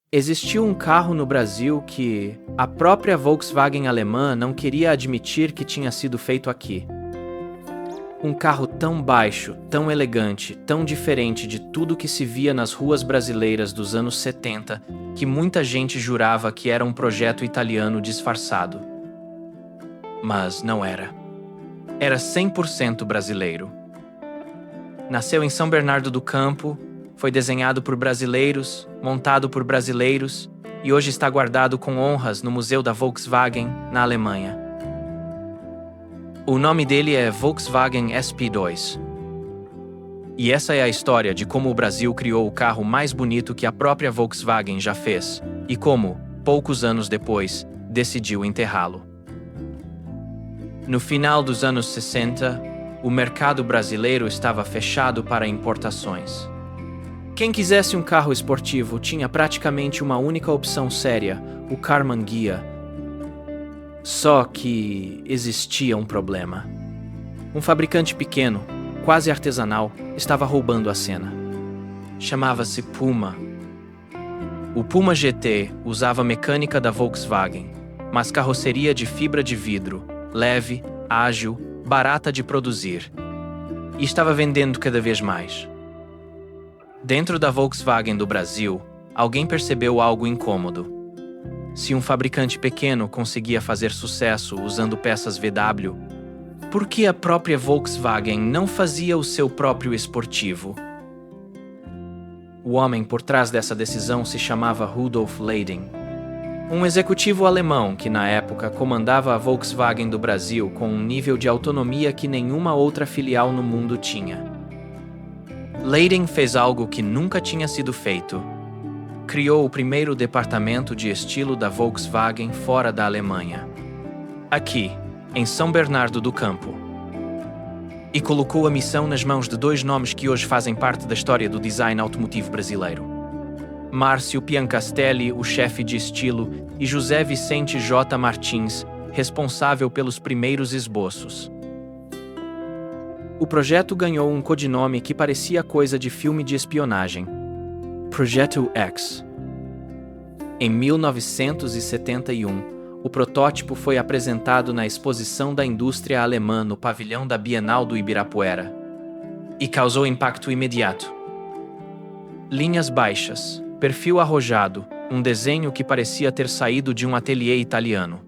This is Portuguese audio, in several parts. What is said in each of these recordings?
Existiu um carro no Brasil que a própria Volkswagen alemã não queria admitir que tinha sido feito aqui. Um carro tão baixo, tão elegante, tão diferente de tudo que se via nas ruas brasileiras dos anos 70, que muita gente jurava que era um projeto italiano disfarçado. Mas não era. Era 100% brasileiro. Nasceu em São Bernardo do Campo, foi desenhado por brasileiros, montado por brasileiros e hoje está guardado com honras no Museu da Volkswagen, na Alemanha. O nome dele é Volkswagen SP2. E essa é a história de como o Brasil criou o carro mais bonito que a própria Volkswagen já fez e como, poucos anos depois, decidiu enterrá-lo. No final dos anos 60, o mercado brasileiro estava fechado para importações. Quem quisesse um carro esportivo tinha praticamente uma única opção séria, o Karmann Ghia. Só que existia um problema. Um fabricante pequeno, quase artesanal, estava roubando a cena. Chamava-se Puma. O Puma GT usava mecânica da Volkswagen, mas carroceria de fibra de vidro, leve, ágil, barata de produzir. E estava vendendo cada vez mais. Dentro da Volkswagen do Brasil, alguém percebeu algo incômodo. Se um fabricante pequeno conseguia fazer sucesso usando peças VW, por que a própria Volkswagen não fazia o seu próprio esportivo? O homem por trás dessa decisão se chamava Rudolf Leiding, um executivo alemão que na época comandava a Volkswagen do Brasil com um nível de autonomia que nenhuma outra filial no mundo tinha. Leiding fez algo que nunca tinha sido feito. Criou o primeiro departamento de estilo da Volkswagen fora da Alemanha. Aqui, em São Bernardo do Campo. E colocou a missão nas mãos de dois nomes que hoje fazem parte da história do design automotivo brasileiro. Márcio Piancastelli, o chefe de estilo, e José Vicente J. Martins, responsável pelos primeiros esboços. O projeto ganhou um codinome que parecia coisa de filme de espionagem: Projeto X. Em 1971, o protótipo foi apresentado na Exposição da Indústria Alemã no pavilhão da Bienal do Ibirapuera e causou impacto imediato. Linhas baixas, perfil arrojado, um desenho que parecia ter saído de um ateliê italiano.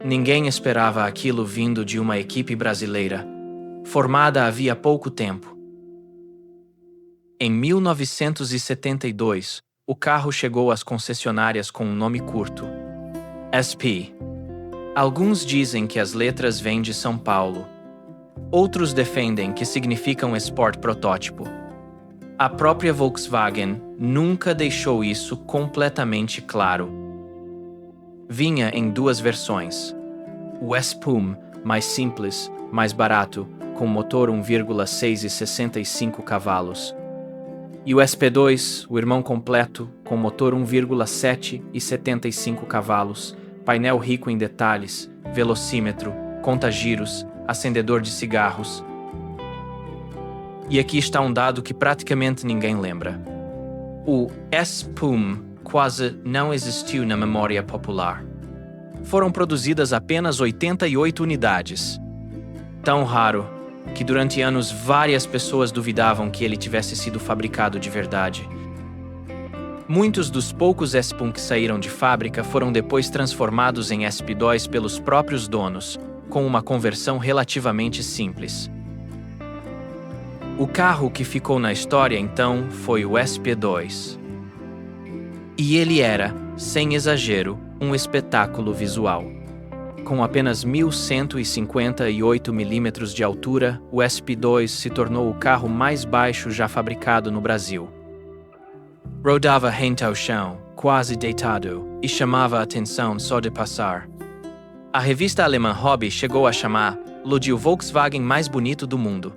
Ninguém esperava aquilo vindo de uma equipe brasileira, formada havia pouco tempo. Em 1972, o carro chegou às concessionárias com um nome curto: SP. Alguns dizem que as letras vêm de São Paulo. Outros defendem que significam Sport Protótipo. A própria Volkswagen nunca deixou isso completamente claro. Vinha em duas versões: o S-Pum, mais simples, mais barato, com motor 1,6 e 65 cavalos. E o SP2, o irmão completo, com motor 1,7 e 75 cavalos, painel rico em detalhes, velocímetro, conta-giros, acendedor de cigarros. E aqui está um dado que praticamente ninguém lembra. O S-Pum quase não existiu na memória popular. Foram produzidas apenas 88 unidades. Tão raro que durante anos várias pessoas duvidavam que ele tivesse sido fabricado de verdade. Muitos dos poucos S-Pum que saíram de fábrica foram depois transformados em SP2 pelos próprios donos, com uma conversão relativamente simples. O carro que ficou na história, então, foi o SP2. E ele era, sem exagero, um espetáculo visual. Com apenas 1.158 milímetros de altura, o SP2 se tornou o carro mais baixo já fabricado no Brasil. Rodava rente ao chão, quase deitado, e chamava a atenção só de passar. A revista alemã Hobby chegou a chamá-lo de o Volkswagen mais bonito do mundo.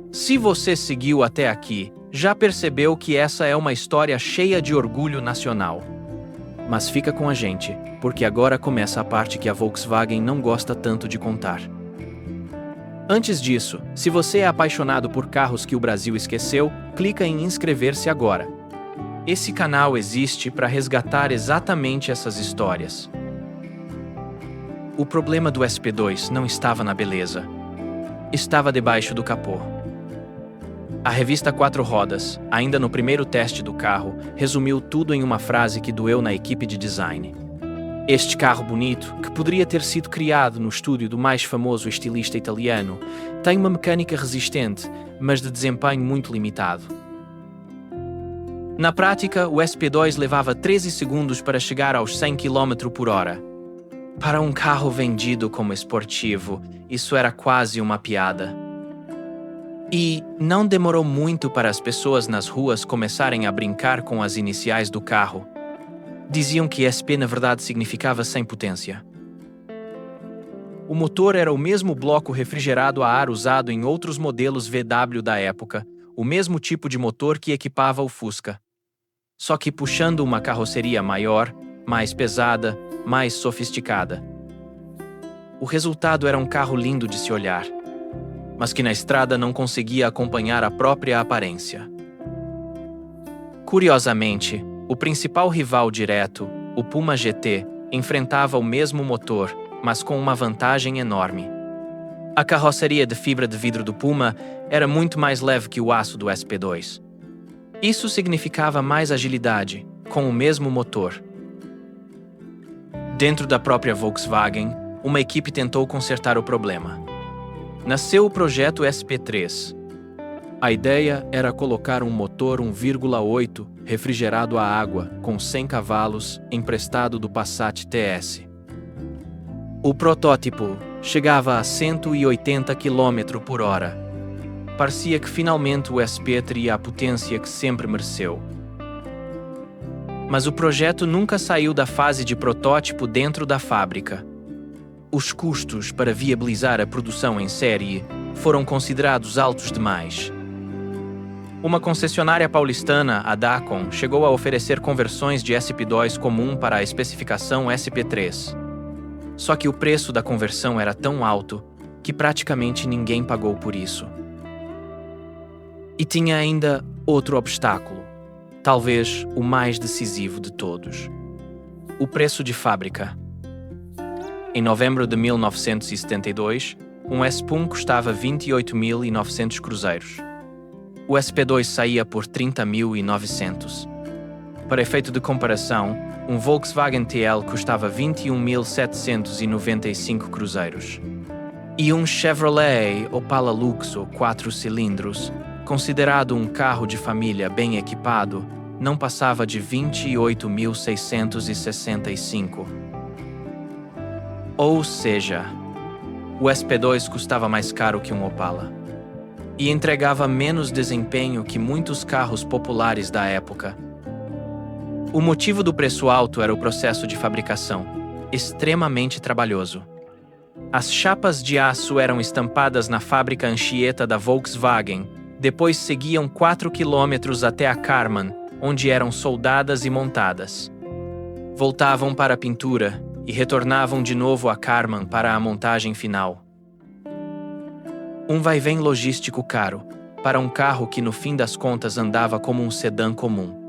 Se você seguiu até aqui, já percebeu que essa é uma história cheia de orgulho nacional. Mas fica com a gente, porque agora começa a parte que a Volkswagen não gosta tanto de contar. Antes disso, se você é apaixonado por carros que o Brasil esqueceu, clica em inscrever-se agora. Esse canal existe para resgatar exatamente essas histórias. O problema do SP2 não estava na beleza. Estava debaixo do capô. A revista Quatro Rodas, ainda no primeiro teste do carro, resumiu tudo em uma frase que doeu na equipe de design. Este carro bonito, que poderia ter sido criado no estúdio do mais famoso estilista italiano, tem uma mecânica resistente, mas de desempenho muito limitado. Na prática, o SP2 levava 13 segundos para chegar aos 100 km/h. Para um carro vendido como esportivo, isso era quase uma piada. E não demorou muito para as pessoas nas ruas começarem a brincar com as iniciais do carro. Diziam que SP na verdade significava sem potência. O motor era o mesmo bloco refrigerado a ar usado em outros modelos VW da época, o mesmo tipo de motor que equipava o Fusca. Só que puxando uma carroceria maior, mais pesada, mais sofisticada. O resultado era um carro lindo de se olhar, mas que na estrada não conseguia acompanhar a própria aparência. Curiosamente, o principal rival direto, o Puma GT, enfrentava o mesmo motor, mas com uma vantagem enorme. A carroceria de fibra de vidro do Puma era muito mais leve que o aço do SP2. Isso significava mais agilidade, com o mesmo motor. Dentro da própria Volkswagen, uma equipe tentou consertar o problema. Nasceu o projeto SP3. A ideia era colocar um motor 1,8 refrigerado a água com 100 cavalos emprestado do Passat TS. O protótipo chegava a 180 km/h. Parecia que finalmente o SP teria a potência que sempre mereceu. Mas o projeto nunca saiu da fase de protótipo dentro da fábrica. Os custos para viabilizar a produção em série foram considerados altos demais. Uma concessionária paulistana, a Dacon, chegou a oferecer conversões de SP2 comum para a especificação SP3. Só que o preço da conversão era tão alto que praticamente ninguém pagou por isso. E tinha ainda outro obstáculo, talvez o mais decisivo de todos: o preço de fábrica. Em novembro de 1972, um S1 custava 28.900 cruzeiros. O SP2 saía por 30.900. Para efeito de comparação, um Volkswagen TL custava 21.795 cruzeiros. E um Chevrolet Opala Luxo 4 cilindros, considerado um carro de família bem equipado, não passava de 28.665. Ou seja, o SP2 custava mais caro que um Opala e entregava menos desempenho que muitos carros populares da época. O motivo do preço alto era o processo de fabricação, extremamente trabalhoso. As chapas de aço eram estampadas na fábrica Anchieta da Volkswagen, depois seguiam 4 quilômetros até a Karmann, onde eram soldadas e montadas. Voltavam para a pintura e retornavam de novo a Karmann para a montagem final. Um vai-vem logístico caro, para um carro que no fim das contas andava como um sedã comum.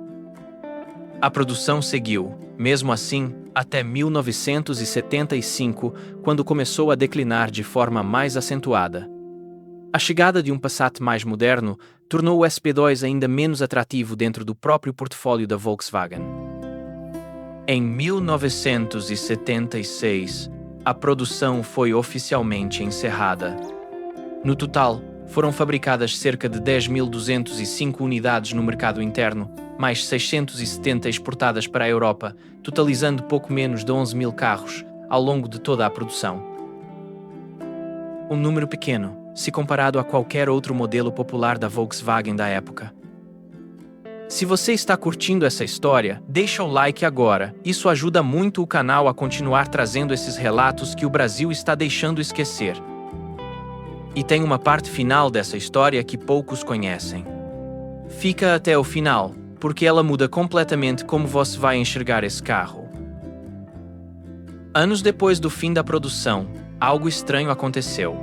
A produção seguiu, mesmo assim, até 1975, quando começou a declinar de forma mais acentuada. A chegada de um Passat mais moderno tornou o SP2 ainda menos atrativo dentro do próprio portfólio da Volkswagen. Em 1976, a produção foi oficialmente encerrada. No total, foram fabricadas cerca de 10.205 unidades no mercado interno, mais 670 exportadas para a Europa, totalizando pouco menos de 11.000 carros ao longo de toda a produção. Um número pequeno, se comparado a qualquer outro modelo popular da Volkswagen da época. Se você está curtindo essa história, deixa o like agora. Isso ajuda muito o canal a continuar trazendo esses relatos que o Brasil está deixando esquecer. E tem uma parte final dessa história que poucos conhecem. Fica até o final, porque ela muda completamente como você vai enxergar esse carro. Anos depois do fim da produção, algo estranho aconteceu.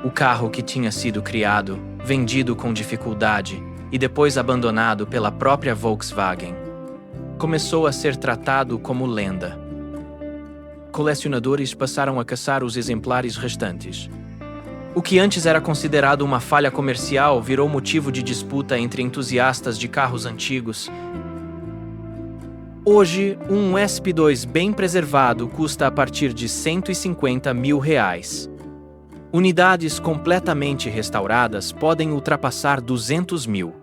O carro que tinha sido criado, vendido com dificuldade, e depois abandonado pela própria Volkswagen. Começou a ser tratado como lenda. Colecionadores passaram a caçar os exemplares restantes. O que antes era considerado uma falha comercial virou motivo de disputa entre entusiastas de carros antigos. Hoje, um SP2 bem preservado custa a partir de R$150 mil. Unidades completamente restauradas podem ultrapassar 200 mil.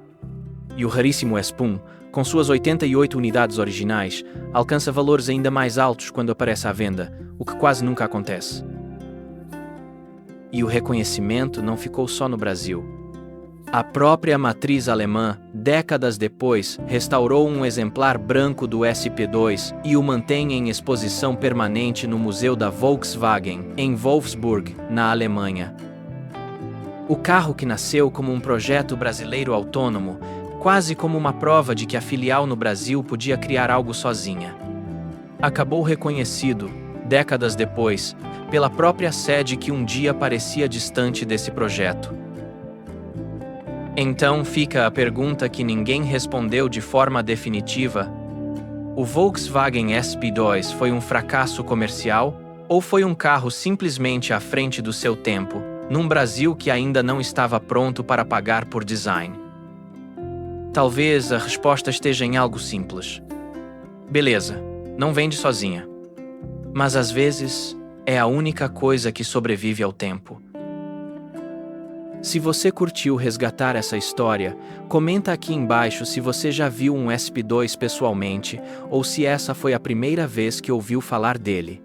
E o raríssimo SP1, com suas 88 unidades originais, alcança valores ainda mais altos quando aparece à venda, o que quase nunca acontece. E o reconhecimento não ficou só no Brasil. A própria matriz alemã, décadas depois, restaurou um exemplar branco do SP2 e o mantém em exposição permanente no Museu da Volkswagen, em Wolfsburg, na Alemanha. O carro que nasceu como um projeto brasileiro autônomo, quase como uma prova de que a filial no Brasil podia criar algo sozinha. Acabou reconhecido, décadas depois, pela própria sede que um dia parecia distante desse projeto. Então fica a pergunta que ninguém respondeu de forma definitiva: o Volkswagen SP2 foi um fracasso comercial ou foi um carro simplesmente à frente do seu tempo, num Brasil que ainda não estava pronto para pagar por design? Talvez a resposta esteja em algo simples. Beleza, não vende sozinha. Mas às vezes é a única coisa que sobrevive ao tempo. Se você curtiu resgatar essa história, comenta aqui embaixo se você já viu um SP2 pessoalmente ou se essa foi a primeira vez que ouviu falar dele.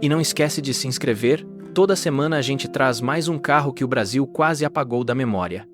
E não esquece de se inscrever, toda semana a gente traz mais um carro que o Brasil quase apagou da memória.